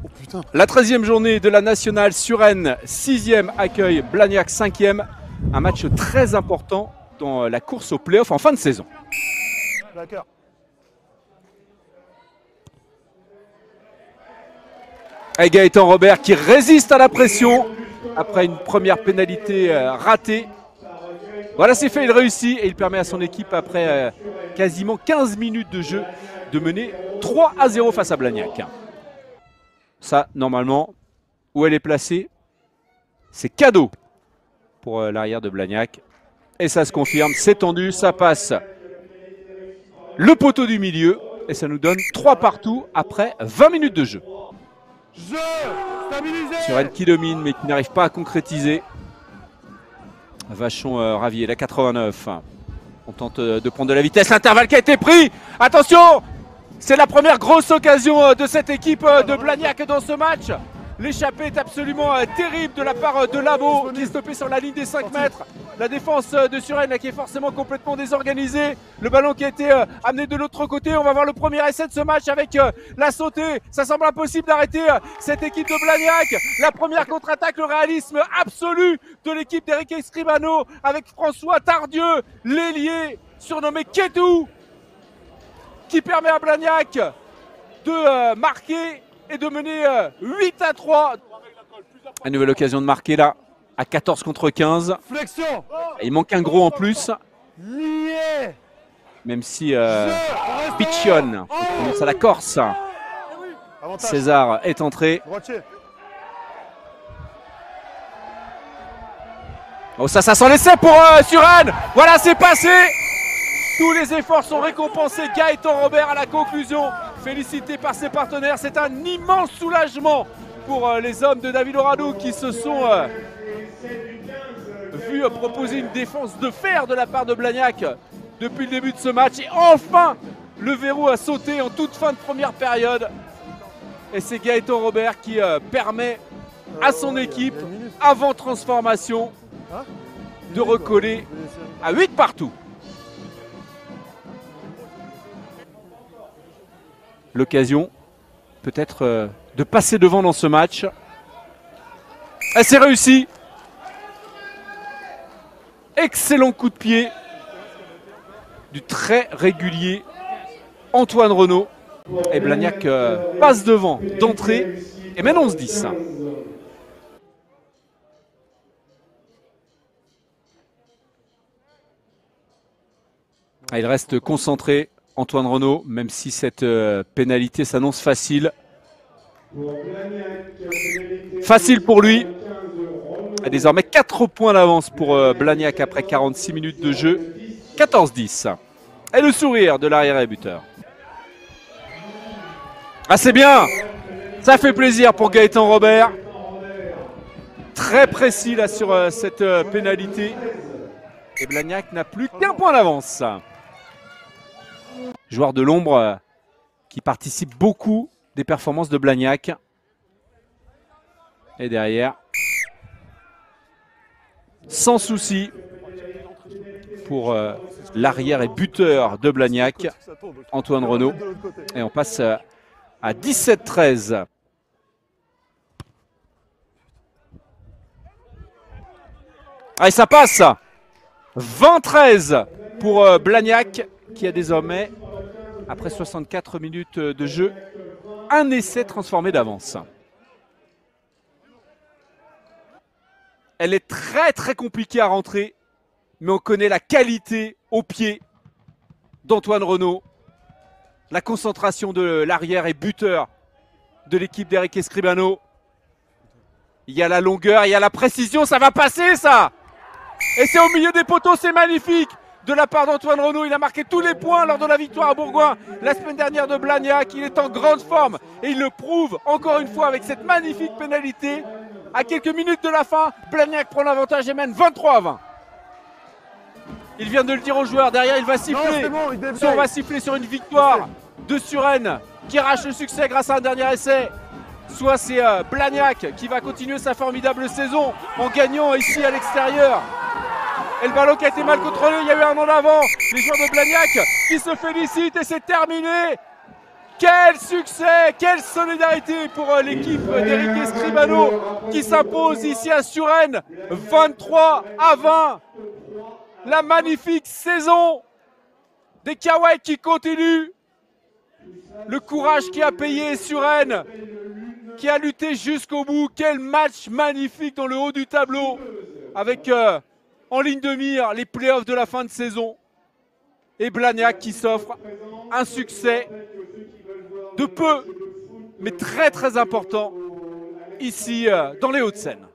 Oh putain. La 13e journée de la nationale, Suresnes 6e accueille Blagnac 5e. Un match très important dans la course au play-off en fin de saison. D'accord. Et Gaëtan Robert qui résiste à la pression après une première pénalité ratée. Voilà, c'est fait, il réussit et il permet à son équipe, après quasiment 15 minutes de jeu, de mener 3-0 face à Blagnac. Ça, normalement, où elle est placée, c'est cadeau pour l'arrière de Blagnac. Et ça se confirme, c'est tendu, ça passe le poteau du milieu et ça nous donne 3 partout après 20 minutes de jeu. Suresnes qui domine mais qui n'arrive pas à concrétiser. Vachon Ravier, la 89. On tente de prendre de la vitesse, l'intervalle qui a été pris. Attention, c'est la première grosse occasion de cette équipe de Blagnac dans ce match. L'échappée est absolument terrible de la part de Labo qui est stoppé sur la ligne des 5 mètres. La défense de Suresnes qui est forcément complètement désorganisée. Le ballon qui a été amené de l'autre côté. On va voir le premier essai de ce match avec la sautée. Ça semble impossible d'arrêter cette équipe de Blagnac. La première contre-attaque, le réalisme absolu de l'équipe d'Eric Escribano avec François Tardieu, l'ailier surnommé Kédou, qui permet à Blagnac de marquer et de mener 8-3. Une nouvelle occasion de marquer là, à 14 contre 15. Flexion. Il manque un gros en plus. Même si Piccion, on prononce à la Corse. Avantage. César est entré. Droitier. Oh, ça sent l'essai pour Suresnes. Voilà, c'est passé. Tous les efforts sont récompensés. Gaëtan Robert à la conclusion, félicité par ses partenaires. C'est un immense soulagement pour les hommes de David Oradou qui se sont vus proposer une défense de fer de la part de Blagnac depuis le début de ce match. Et enfin, le verrou a sauté en toute fin de première période. Et c'est Gaëtan Robert qui permet à son équipe, avant transformation, de recoller à 8 partout. L'occasion peut-être de passer devant dans ce match. Et c'est réussi. Excellent coup de pied du très régulier Antoine Renaud. Et Blagnac passe devant d'entrée et mène 11-10. Il reste concentré, Antoine Renaud, même si cette pénalité s'annonce facile. Facile pour lui. Et désormais 4 points d'avance pour Blagnac après 46 minutes de jeu. 14-10. Et le sourire de l'arrière et buteur. Ah, c'est bien. Ça fait plaisir pour Gaëtan Robert. Très précis là sur cette pénalité. Et Blagnac n'a plus qu'un point d'avance. Joueur de l'ombre qui participe beaucoup des performances de Blagnac. Et derrière, sans souci pour l'arrière et buteur de Blagnac, Antoine Renaud. Et on passe à 17-13. Ah, et ça passe 20-13 pour Blagnac qui a désormais, après 64 minutes de jeu, un essai transformé d'avance. Elle est très compliquée à rentrer, mais on connaît la qualité au pied d'Antoine Renaud. La concentration de l'arrière et buteur de l'équipe d'Eric Escribano. Il y a la longueur, il y a la précision, ça va passer ça. Et c'est au milieu des poteaux, c'est magnifique de la part d'Antoine Renaud. Il a marqué tous les points lors de la victoire à Bourgoin la semaine dernière de Blagnac. Il est en grande forme et il le prouve encore une fois avec cette magnifique pénalité. À quelques minutes de la fin, Blagnac prend l'avantage et mène 23-20. Il vient de le dire aux joueurs, derrière il va siffler. Soit on va siffler sur une victoire de Suresnes qui arrache le succès grâce à un dernier essai. Soit c'est Blagnac qui va continuer sa formidable saison en gagnant ici à l'extérieur. Et le ballon qui a été mal contrôlé, il y a eu un en avant. Les joueurs de Blagnac qui se félicitent et c'est terminé. Quel succès, quelle solidarité pour l'équipe d'Eric Escribano qui s'impose ici à Suresnes, 23-20. La magnifique saison des Kiawais qui continue. Le courage qui a payé Suresnes, qui a lutté jusqu'au bout. Quel match magnifique dans le haut du tableau, avec en ligne de mire les playoffs de la fin de saison. Et Blagnac qui s'offre un succès de peu, mais très très important, ici dans les Hauts-de-Seine.